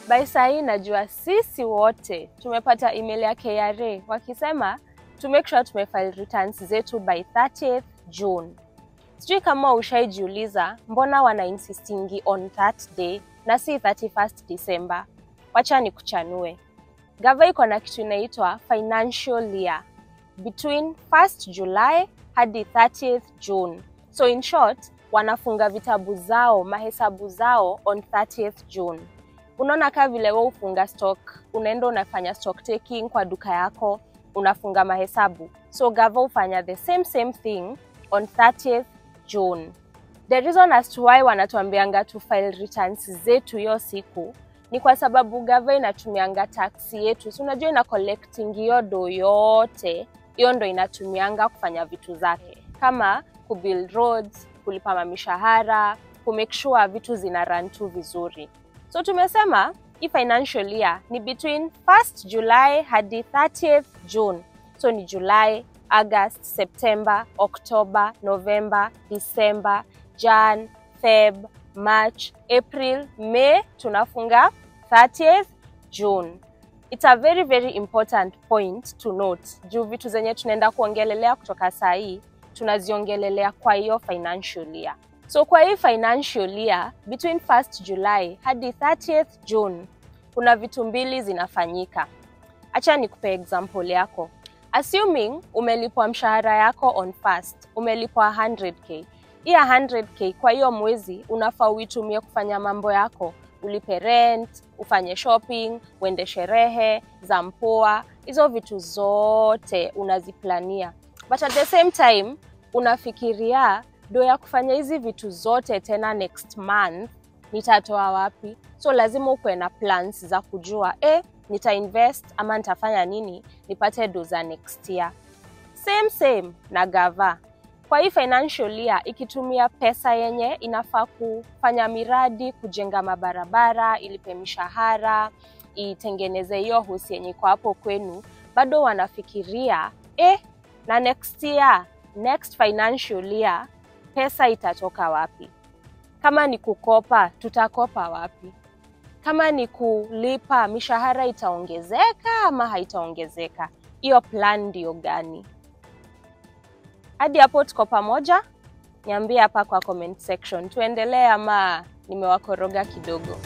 By sai najua sisi wote tumepata email ya KRA wakisema to make sure tumefile returns zetu by 30th June. Sijui kama ushaijiuliza mbona wana insistingi on that day na si 31st December. Wacha nikuchanue. Gava iko na kitu inaitwa financial year between 1st July hadi 30th June. So in short, wanafunga vitabu zao, mahesabu zao on 30th June. Unaona kama vile wewe ufunga stock, unaenda unafanya stock taking kwa duka yako, unafunga mahesabu. So Gava ufanya the same thing on 30th June. The reason as to why wanatuambianga to file returns zetu hiyo siku ni kwa sababu Gava inatumianga tax yetu. So unajua ina collecting hiyo do yote, hiyo ndo inatumianga kufanya vitu zake. Kama kubuild roads, kulipa mamishahara, kumake sure vitu zina run tu vizuri. So tumesema hii financial year ni between 1st July hadi 30th June. So ni July, August, September, October, November, December, Jan, Feb, March, April, May, tunafunga 30th June. It's a very important point to note. Juu vitu zenye tunaenda kuongelelea kutoka saa hii, tunaziongelelea kwa hiyo financial year. So kwa hii financial year, between 1st July hadi 30th June, kuna vitu mbili zinafanyika. Acha nikupe example yako. Assuming umelipwa mshahara yako on 1st, umelipwa 100k. Hii 100k kwa hiyo mwezi unafaa uitumie kufanya mambo yako. Ulipe rent, ufanye shopping, uende sherehe, za mpoa, hizo vitu zote unaziplania. But at the same time, unafikiria do ya kufanya hizi vitu zote tena next month, nitatoa wapi? So lazima ukuwe na plans za kujua, nitainvest ama nitafanya nini, nipate do za next year. Same na Gava. Kwa hii financial year, ikitumia pesa yenye inafaa kufanya miradi, kujenga mabarabara, ilipe mishahara, itengeneze hiyo hosi yenye kwa hapo kwenu, bado wanafikiria, na next year, next financial year, pesa itatoka wapi? Kama ni kukopa, tutakopa wapi? Kama ni kulipa, mishahara itaongezeka ama haitaongezeka? Hiyo plan ndio gani? Hadi hapo tuko pamoja? Niambie hapa kwa comment section. Tuendelee ama nimewakoroga kidogo?